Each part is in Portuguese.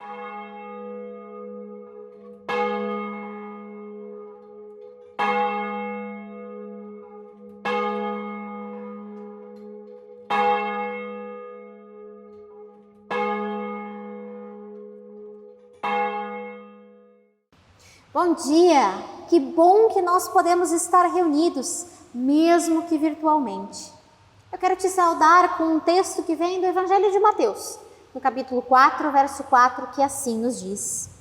Bom dia! Que bom que nós podemos estar reunidos, mesmo que virtualmente. Eu quero te saudar com um texto que vem do Evangelho de Mateus, no capítulo 4, verso 4, que assim nos diz.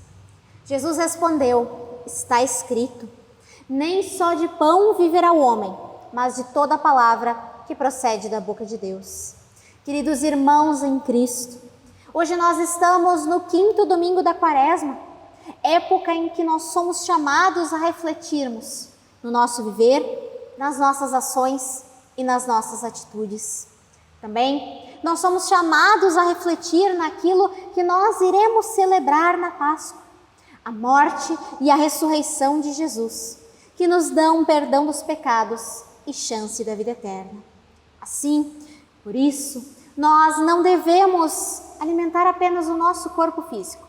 Jesus respondeu: está escrito, nem só de pão viverá o homem, mas de toda a palavra que procede da boca de Deus. Queridos irmãos em Cristo, hoje nós estamos no 5º domingo da Quaresma, época em que nós somos chamados a refletirmos no nosso viver, nas nossas ações e nas nossas atitudes. Também nós somos chamados a refletir naquilo que nós iremos celebrar na Páscoa, a morte e a ressurreição de Jesus, que nos dão perdão dos pecados e chance da vida eterna. Assim, por isso, nós não devemos alimentar apenas o nosso corpo físico,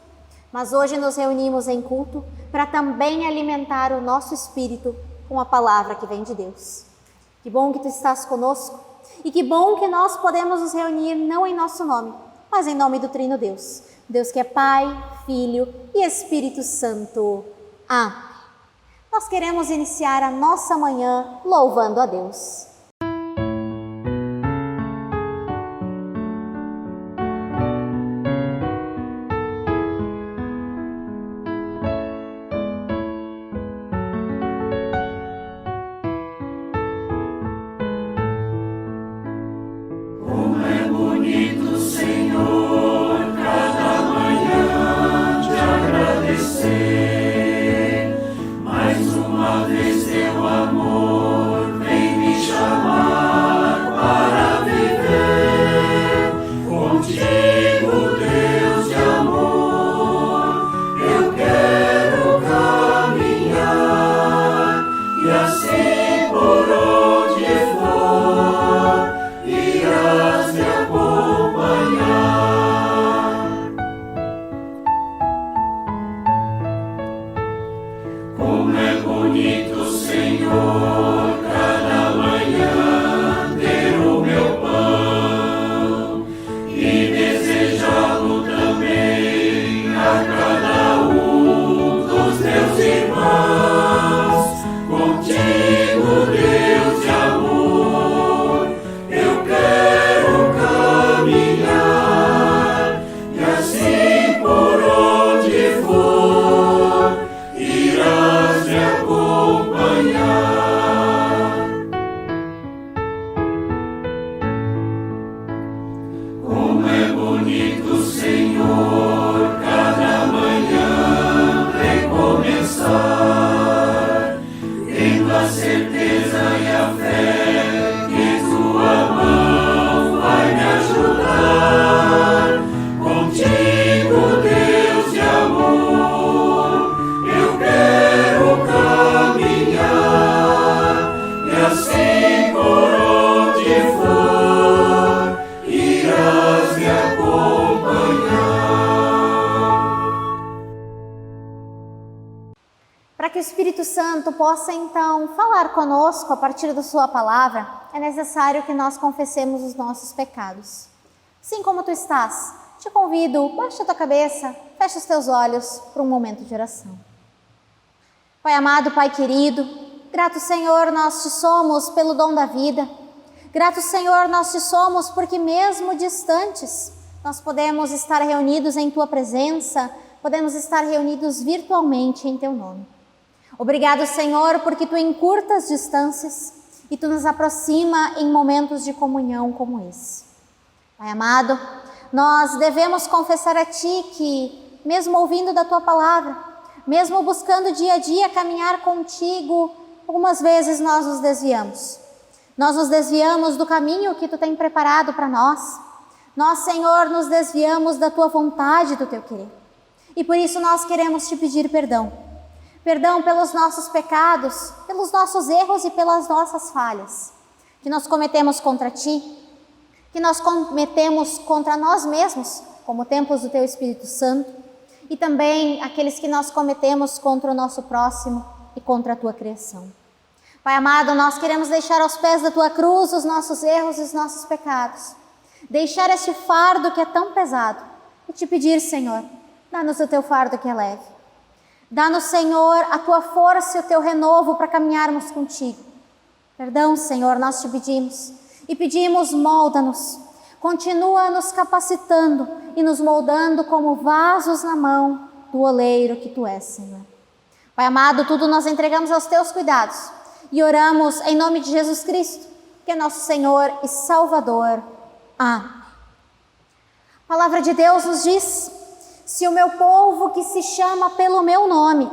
mas hoje nos reunimos em culto para também alimentar o nosso espírito com a palavra que vem de Deus. Que bom que tu estás conosco e que bom que nós podemos nos reunir não em nosso nome, mas em nome do Trino Deus. Deus que é Pai, Filho e Espírito Santo. Amém. Nós queremos iniciar a nossa manhã louvando a Deus. Para que o Espírito Santo possa então falar conosco a partir da sua palavra, é necessário que nós confessemos os nossos pecados. Assim como tu estás, te convido, baixa a tua cabeça, fecha os teus olhos para um momento de oração. Pai amado, Pai querido, grato Senhor nós te somos pelo dom da vida. Grato Senhor nós te somos porque mesmo distantes, nós podemos estar reunidos em tua presença, podemos estar reunidos virtualmente em teu nome. Obrigado, Senhor, porque tu encurtas distâncias e tu nos aproxima em momentos de comunhão como esse. Pai amado, nós devemos confessar a ti que, mesmo ouvindo da tua palavra, mesmo buscando dia a dia caminhar contigo, algumas vezes nós nos desviamos. Nós nos desviamos do caminho que tu tem preparado para nós. Nós, Senhor, nos desviamos da tua vontade, do teu querer. E por isso nós queremos te pedir perdão. Perdão pelos nossos pecados, pelos nossos erros e pelas nossas falhas, que nós cometemos contra Ti, que nós cometemos contra nós mesmos, como templos do Teu Espírito Santo, e também aqueles que nós cometemos contra o nosso próximo e contra a Tua criação. Pai amado, nós queremos deixar aos pés da Tua cruz os nossos erros e os nossos pecados. Deixar este fardo que é tão pesado e te pedir, Senhor, dá-nos o Teu fardo que é leve. Dá-nos, Senhor, a Tua força e o Teu renovo para caminharmos contigo. Perdão, Senhor, nós te pedimos e pedimos, molda-nos. Continua nos capacitando e nos moldando como vasos na mão do oleiro que Tu és, Senhor. Pai amado, tudo nós entregamos aos Teus cuidados e oramos em nome de Jesus Cristo, que é nosso Senhor e Salvador. Amém. A palavra de Deus nos diz: se o meu povo que se chama pelo meu nome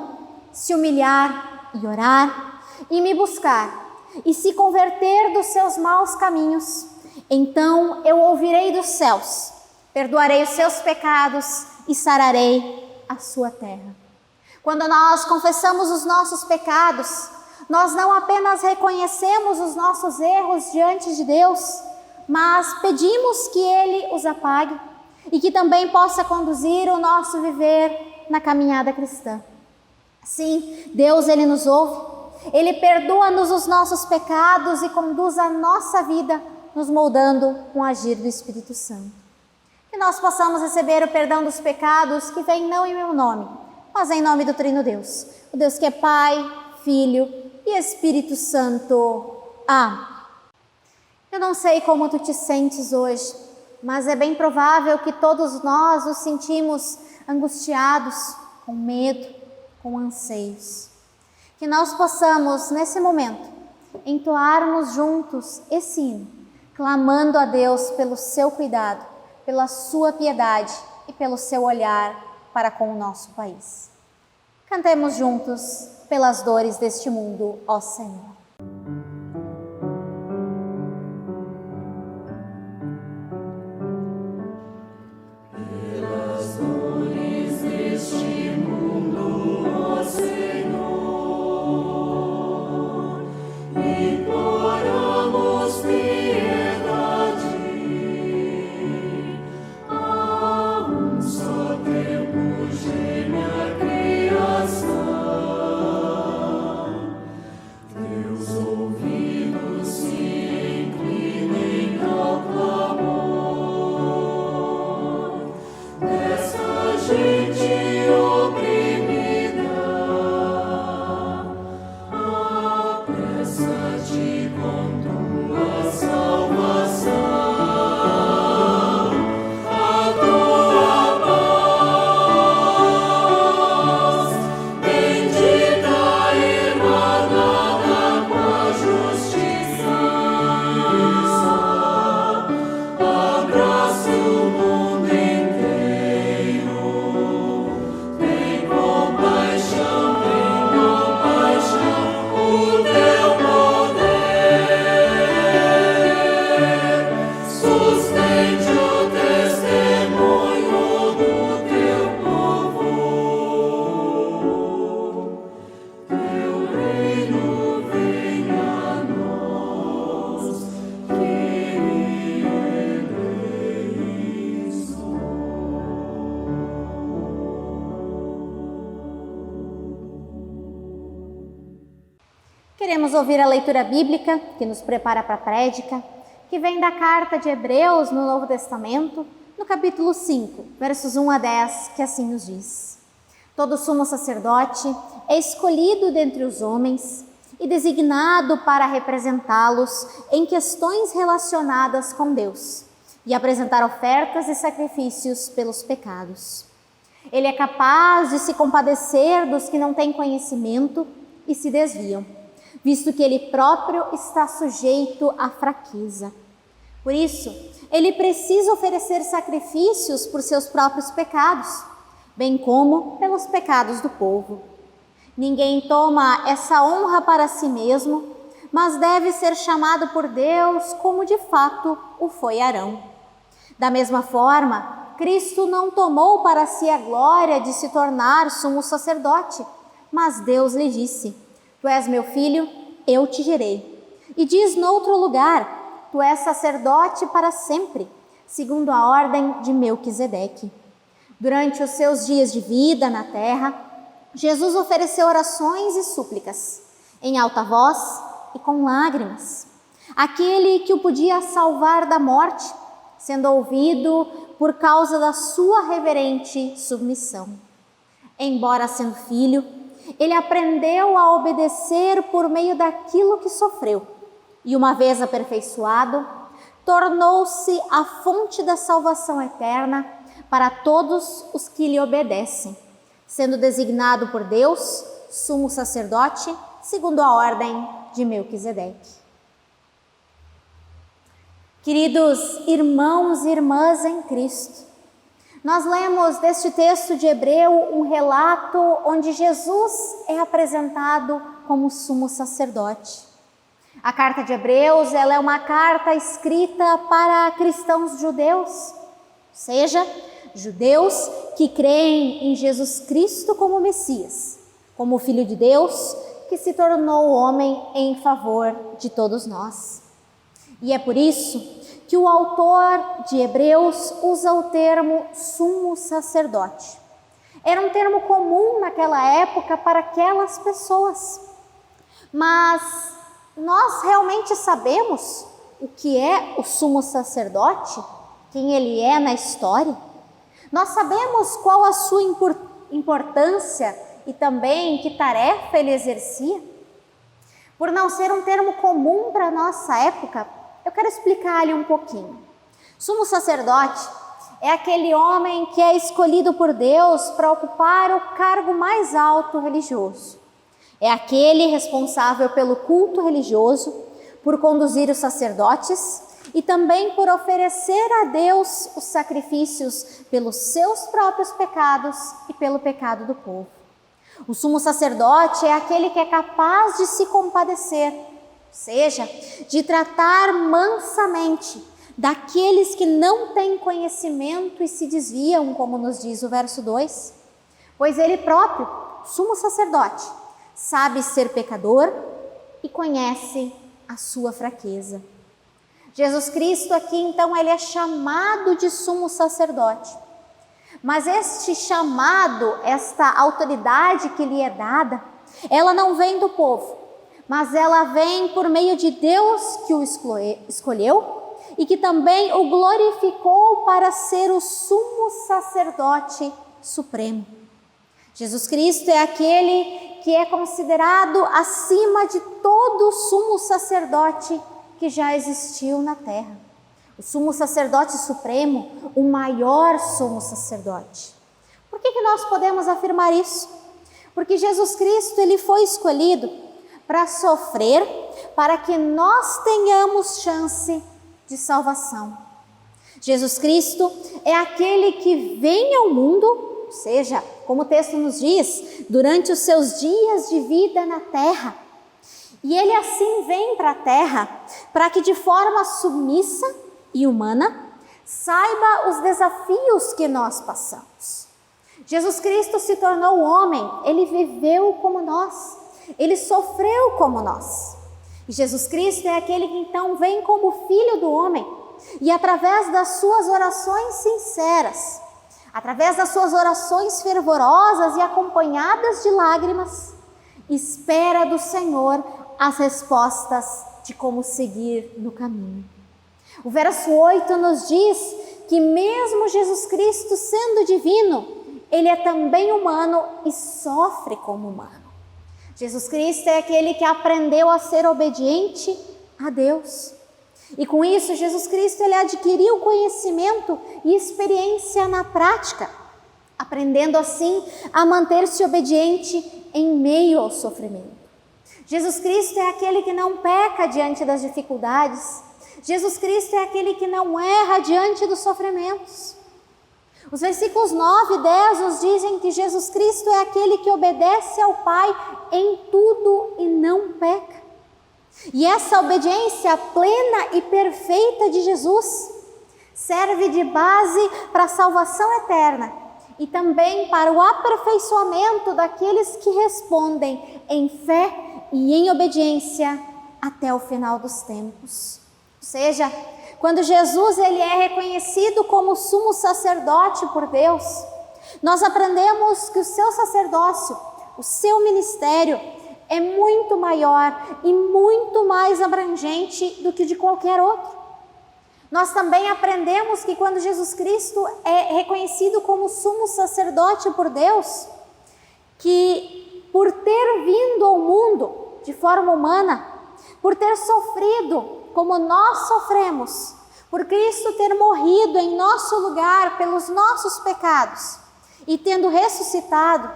se humilhar e orar e me buscar e se converter dos seus maus caminhos, então eu ouvirei dos céus, perdoarei os seus pecados e sararei a sua terra. Quando nós confessamos os nossos pecados, nós não apenas reconhecemos os nossos erros diante de Deus, mas pedimos que Ele os apague e que também possa conduzir o nosso viver na caminhada cristã. Sim, Deus, Ele nos ouve, Ele perdoa-nos os nossos pecados e conduz a nossa vida nos moldando com o agir do Espírito Santo. Que nós possamos receber o perdão dos pecados que vem não em meu nome, mas em nome do Trino Deus, o Deus que é Pai, Filho e Espírito Santo. Amém. Eu não sei como tu te sentes hoje, mas é bem provável que todos nós nos sentimos angustiados, com medo, com anseios. Que nós possamos, nesse momento, entoarmos juntos esse hino, clamando a Deus pelo seu cuidado, pela sua piedade e pelo seu olhar para com o nosso país. Cantemos juntos pelas dores deste mundo, ó Senhor. Queremos ouvir a leitura bíblica que nos prepara para a prédica, que vem da carta de Hebreus no Novo Testamento, no capítulo 5, versos 1 a 10, que assim nos diz: todo sumo sacerdote é escolhido dentre os homens e designado para representá-los em questões relacionadas com Deus e apresentar ofertas e sacrifícios pelos pecados. Ele é capaz de se compadecer dos que não têm conhecimento e se desviam, visto que ele próprio está sujeito à fraqueza. Por isso, ele precisa oferecer sacrifícios por seus próprios pecados, bem como pelos pecados do povo. Ninguém toma essa honra para si mesmo, mas deve ser chamado por Deus como de fato o foi Arão. Da mesma forma, Cristo não tomou para si a glória de se tornar sumo sacerdote, mas Deus lhe disse: tu és meu filho, eu te gerei. E diz noutro lugar: tu és sacerdote para sempre, segundo a ordem de Melquisedeque. Durante os seus dias de vida na terra, Jesus ofereceu orações e súplicas, em alta voz e com lágrimas. Aquele que o podia salvar da morte, sendo ouvido por causa da sua reverente submissão. Embora sendo filho, ele aprendeu a obedecer por meio daquilo que sofreu, e uma vez aperfeiçoado, tornou-se a fonte da salvação eterna para todos os que lhe obedecem, sendo designado por Deus sumo sacerdote, segundo a ordem de Melquisedeque. Queridos irmãos e irmãs em Cristo, nós lemos deste texto de Hebreu um relato onde Jesus é apresentado como sumo sacerdote. A carta de Hebreus, ela é uma carta escrita para cristãos judeus, ou seja, judeus que creem em Jesus Cristo como Messias, como o Filho de Deus que se tornou homem em favor de todos nós. E é por isso que o autor de Hebreus usa o termo sumo sacerdote. Era um termo comum naquela época para aquelas pessoas. Mas nós realmente sabemos o que é o sumo sacerdote? Quem ele é na história? Nós sabemos qual a sua importância e também que tarefa ele exercia? Por não ser um termo comum para a nossa época, eu quero explicar-lhe um pouquinho. Sumo sacerdote é aquele homem que é escolhido por Deus para ocupar o cargo mais alto religioso. É aquele responsável pelo culto religioso, por conduzir os sacerdotes e também por oferecer a Deus os sacrifícios pelos seus próprios pecados e pelo pecado do povo. O sumo sacerdote é aquele que é capaz de se compadecer, ou seja, de tratar mansamente daqueles que não têm conhecimento e se desviam, como nos diz o verso 2. Pois ele próprio, sumo sacerdote, sabe ser pecador e conhece a sua fraqueza. Jesus Cristo aqui, então, ele é chamado de sumo sacerdote. Mas este chamado, esta autoridade que lhe é dada, ela não vem do povo, mas ela vem por meio de Deus que o escolheu e que também o glorificou para ser o sumo sacerdote supremo. Jesus Cristo é aquele que é considerado acima de todo sumo sacerdote que já existiu na terra. O sumo sacerdote supremo, o maior sumo sacerdote. Por que nós podemos afirmar isso? Porque Jesus Cristo, ele foi escolhido para sofrer, para que nós tenhamos chance de salvação. Jesus Cristo é aquele que vem ao mundo, ou seja, como o texto nos diz, durante os seus dias de vida na terra. E ele assim vem para a terra para que de forma submissa e humana saiba os desafios que nós passamos. Jesus Cristo se tornou homem, ele viveu como nós, ele sofreu como nós. E Jesus Cristo é aquele que então vem como filho do homem e através das suas orações sinceras, através das suas orações fervorosas e acompanhadas de lágrimas, espera do Senhor as respostas de como seguir no caminho. O verso 8 nos diz que mesmo Jesus Cristo sendo divino, ele é também humano e sofre como humano. Jesus Cristo é aquele que aprendeu a ser obediente a Deus. E com isso, Jesus Cristo ele adquiriu conhecimento e experiência na prática, aprendendo assim a manter-se obediente em meio ao sofrimento. Jesus Cristo é aquele que não peca diante das dificuldades. Jesus Cristo é aquele que não erra diante dos sofrimentos. Os versículos 9 e 10 nos dizem que Jesus Cristo é aquele que obedece ao Pai em tudo e não peca. E essa obediência plena e perfeita de Jesus serve de base para a salvação eterna e também para o aperfeiçoamento daqueles que respondem em fé e em obediência até o final dos tempos. Ou seja, quando Jesus ele é reconhecido como sumo sacerdote por Deus, Nós aprendemos que o seu sacerdócio, o seu ministério é muito maior e muito mais abrangente do que de qualquer outro. Nós também aprendemos que quando Jesus Cristo é reconhecido como sumo sacerdote por Deus, que por ter vindo ao mundo de forma humana, por ter sofrido como nós sofremos, por Cristo ter morrido em nosso lugar pelos nossos pecados e tendo ressuscitado,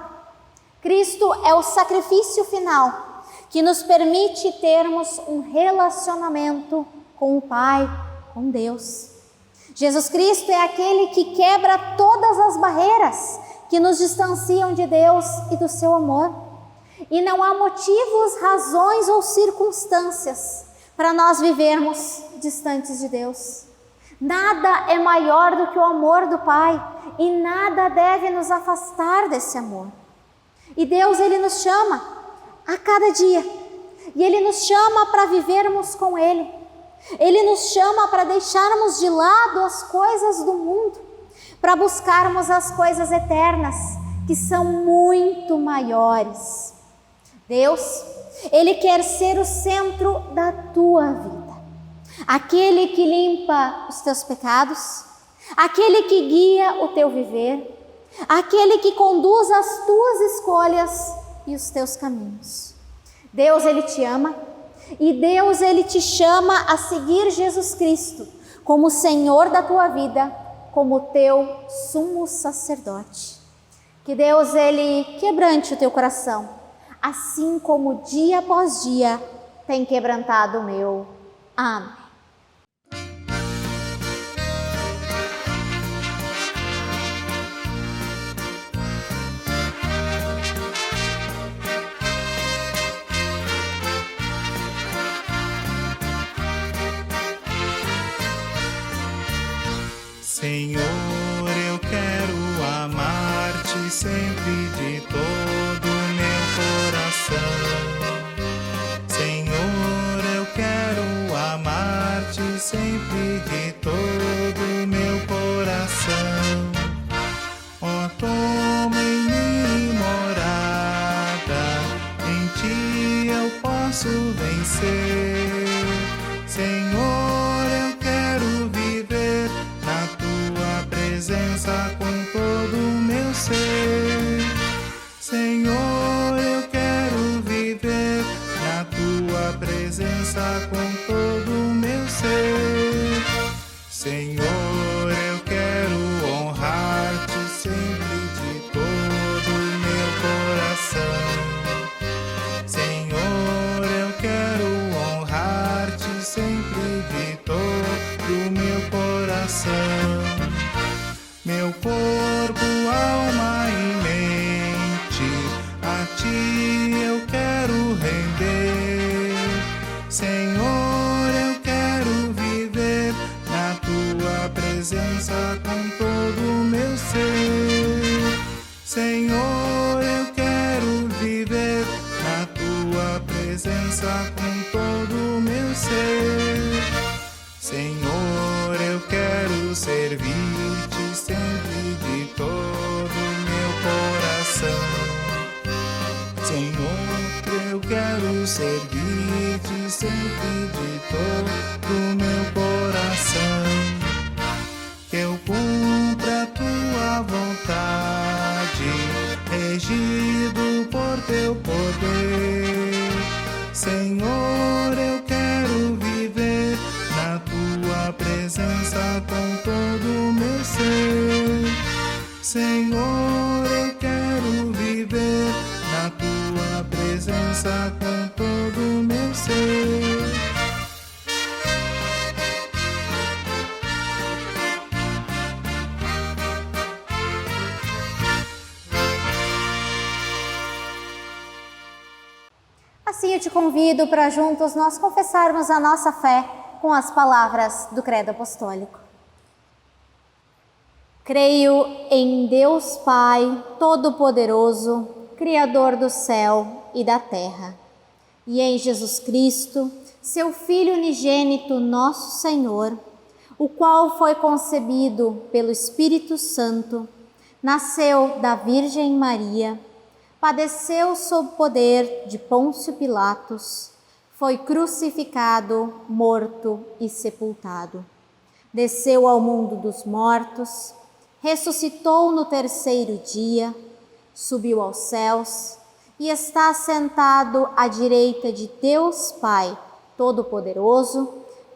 Cristo é o sacrifício final que nos permite termos um relacionamento com o Pai, com Deus. Jesus Cristo é aquele que quebra todas as barreiras que nos distanciam de Deus e do seu amor. E não há motivos, razões ou circunstâncias para nós vivermos distantes de Deus. Nada é maior do que o amor do Pai e nada deve nos afastar desse amor. E Deus, Ele nos chama a cada dia e Ele nos chama para vivermos com Ele. Ele nos chama para deixarmos de lado as coisas do mundo, para buscarmos as coisas eternas, que são muito maiores. Deus, Ele quer ser o centro da tua vida. Aquele que limpa os teus pecados, aquele que guia o teu viver, aquele que conduz as tuas escolhas e os teus caminhos. Deus, Ele te ama e Deus, Ele te chama a seguir Jesus Cristo como Senhor da tua vida, como teu sumo sacerdote. Que Deus, Ele quebrante o teu coração, assim como dia após dia tem quebrantado o meu. Amém. Senhor, eu quero amar-te sempre de todo o meu coração. Senhor, eu quero amar-te sempre de todo o meu coração. Ó, toma em mim morada, em ti eu posso vencer. Senhor, eu quero viver na tua presença com todo o meu ser. Senhor, eu quero viver na tua presença com todo o meu ser. Senhor, eu quero honrar-te sempre de todo o meu coração. Senhor, eu quero honrar-te sempre de todo o meu coração. Meu corpo, alma e mente, a ti eu quero render. Senhor, eu quero viver na tua presença com todo o meu ser. Senhor, eu quero viver na tua presença com todo o meu ser. Senhor, eu quero servir-te sempre de todo o meu coração. Senhor, eu quero servir-te sempre de todo o meu coração. Que eu cumpra a tua vontade, regido por teu poder. Senhor, eu quero viver na tua presença com todo o meu ser. Senhor, eu quero viver na tua presença com todo o meu ser. Assim eu te convido para juntos nós confessarmos a nossa fé com as palavras do Credo Apostólico. Creio em Deus Pai Todo-Poderoso, Criador do céu e da terra, e em Jesus Cristo, seu Filho unigênito, nosso Senhor, o qual foi concebido pelo Espírito Santo, nasceu da Virgem Maria, padeceu sob poder de Pôncio Pilatos, foi crucificado, morto e sepultado. Desceu ao mundo dos mortos, ressuscitou no terceiro dia, subiu aos céus e está sentado à direita de Deus Pai Todo-Poderoso,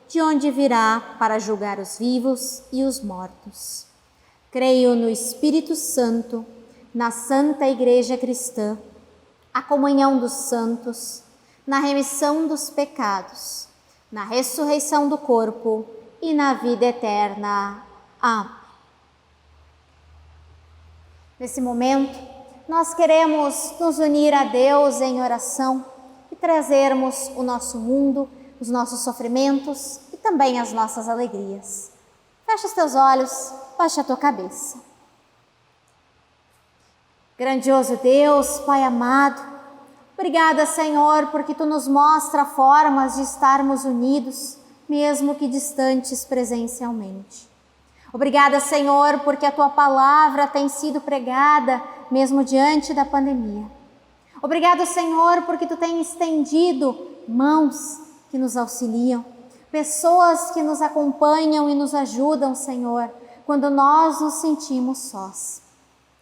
de onde virá para julgar os vivos e os mortos. Creio no Espírito Santo, na Santa Igreja Cristã, a comunhão dos santos, na remissão dos pecados, na ressurreição do corpo e na vida eterna. Amém. Nesse momento, nós queremos nos unir a Deus em oração e trazermos o nosso mundo, os nossos sofrimentos e também as nossas alegrias. Fecha os teus olhos, baixa a tua cabeça. Grandioso Deus, Pai amado, obrigada, Senhor, porque Tu nos mostra formas de estarmos unidos, mesmo que distantes presencialmente. Obrigada, Senhor, porque a Tua palavra tem sido pregada, mesmo diante da pandemia. Obrigado, Senhor, porque Tu tens estendido mãos que nos auxiliam, pessoas que nos acompanham e nos ajudam, Senhor, quando nós nos sentimos sós.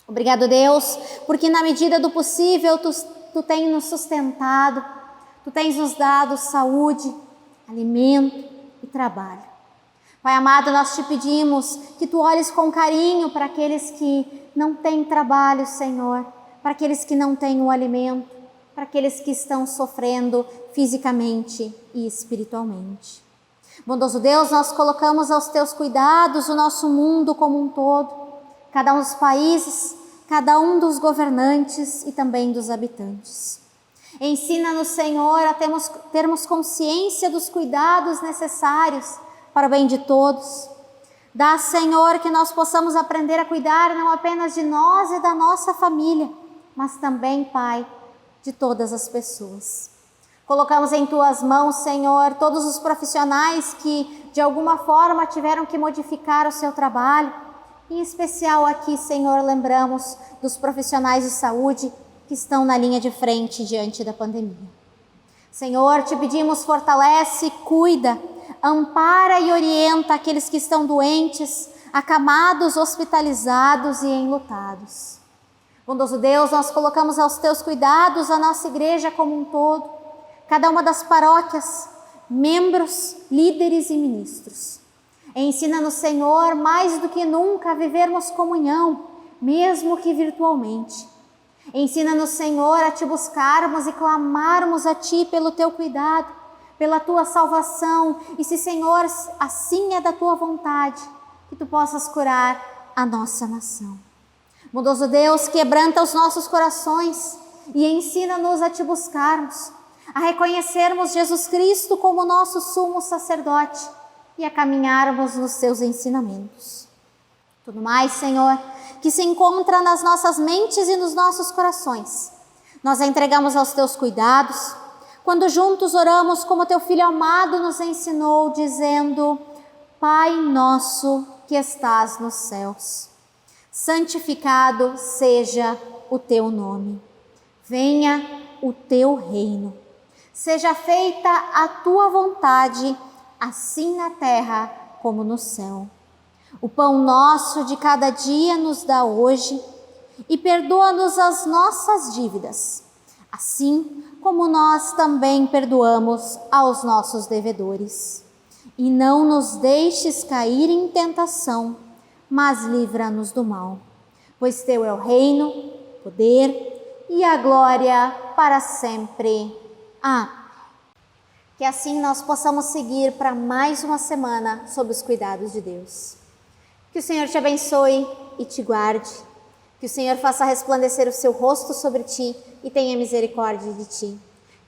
Obrigado, Deus, porque na medida do possível Tu tens nos sustentado, Tu tens nos dado saúde, alimento e trabalho. Pai amado, nós Te pedimos que Tu olhes com carinho para aqueles que não têm trabalho, Senhor, para aqueles que não têm o alimento, para aqueles que estão sofrendo fisicamente e espiritualmente. Bondoso Deus, nós colocamos aos Teus cuidados o nosso mundo como um todo, cada um dos países, cada um dos governantes e também dos habitantes. Ensina-nos, Senhor, a termos consciência dos cuidados necessários para o bem de todos. Dá, Senhor, que nós possamos aprender a cuidar não apenas de nós e da nossa família, mas também, Pai, de todas as pessoas. Colocamos em Tuas mãos, Senhor, todos os profissionais que de alguma forma tiveram que modificar o seu trabalho. Em especial aqui, Senhor, lembramos dos profissionais de saúde que estão na linha de frente diante da pandemia. Senhor, Te pedimos, fortalece, cuida, ampara e orienta aqueles que estão doentes, acamados, hospitalizados e enlutados. Bondoso Deus, nós colocamos aos Teus cuidados a nossa igreja como um todo, cada uma das paróquias, membros, líderes e ministros. Ensina-nos, Senhor, mais do que nunca a vivermos comunhão, mesmo que virtualmente. Ensina-nos, Senhor, a Te buscarmos e clamarmos a Ti pelo Teu cuidado, pela Tua salvação. E se, Senhor, assim é da Tua vontade, que Tu possas curar a nossa nação. Bondoso Deus, quebranta os nossos corações e ensina-nos a Te buscarmos, a reconhecermos Jesus Cristo como nosso sumo sacerdote e a caminharmos nos Seus ensinamentos. Tudo mais, Senhor, que se encontra nas nossas mentes e nos nossos corações, nós a entregamos aos Teus cuidados, quando juntos oramos como Teu Filho amado nos ensinou, dizendo: Pai nosso que estás nos céus, santificado seja o Teu nome. Venha o Teu reino. Seja feita a Tua vontade, assim na terra como no céu. O pão nosso de cada dia nos dá hoje e perdoa-nos as nossas dívidas, assim como nós também perdoamos aos nossos devedores. E não nos deixes cair em tentação, mas livra-nos do mal. Pois Teu é o reino, o poder e a glória para sempre. Amém. Que assim nós possamos seguir para mais uma semana sob os cuidados de Deus. Que o Senhor te abençoe e te guarde. Que o Senhor faça resplandecer o seu rosto sobre ti e tenha misericórdia de ti.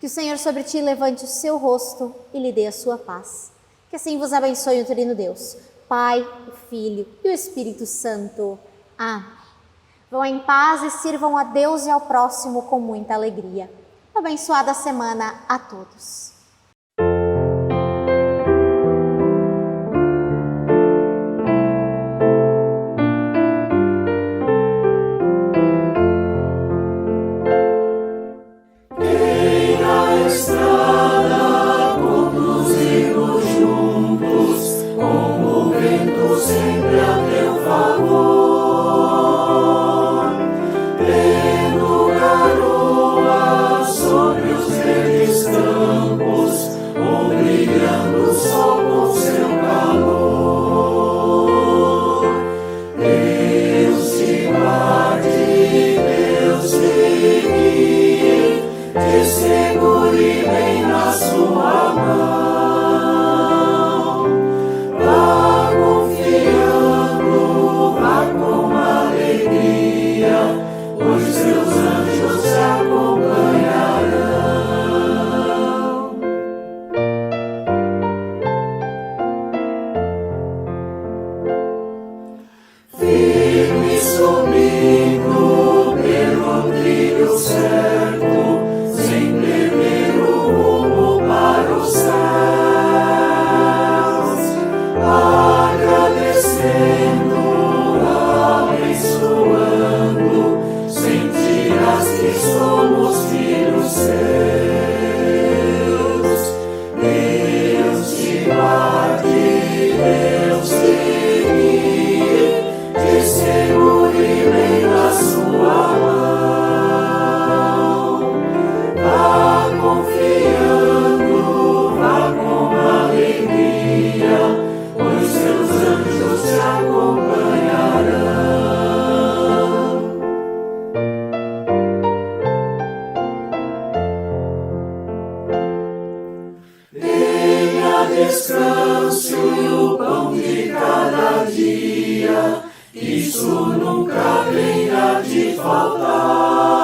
Que o Senhor sobre ti levante o seu rosto e lhe dê a sua paz. Que assim vos abençoe o Trino Deus, Pai, o Filho e o Espírito Santo. Amém. Vão em paz e sirvam a Deus e ao próximo com muita alegria. Uma abençoada semana a todos. segure bem na sua mão. Vá confiando, vá com alegria, pois seus anjos te acompanharão. Firme subindo pelo trilho certo, sem perder o rumo para os céus, agradecendo, abençoando, sentirás que somos filhos seus. Deus te guarde, Deus te guie, te segure bem na sua mão. Vá confiando, vá com alegria, pois seus anjos te acompanharão. Tenha descanso e o pão de cada dia, isso nunca venha te faltar.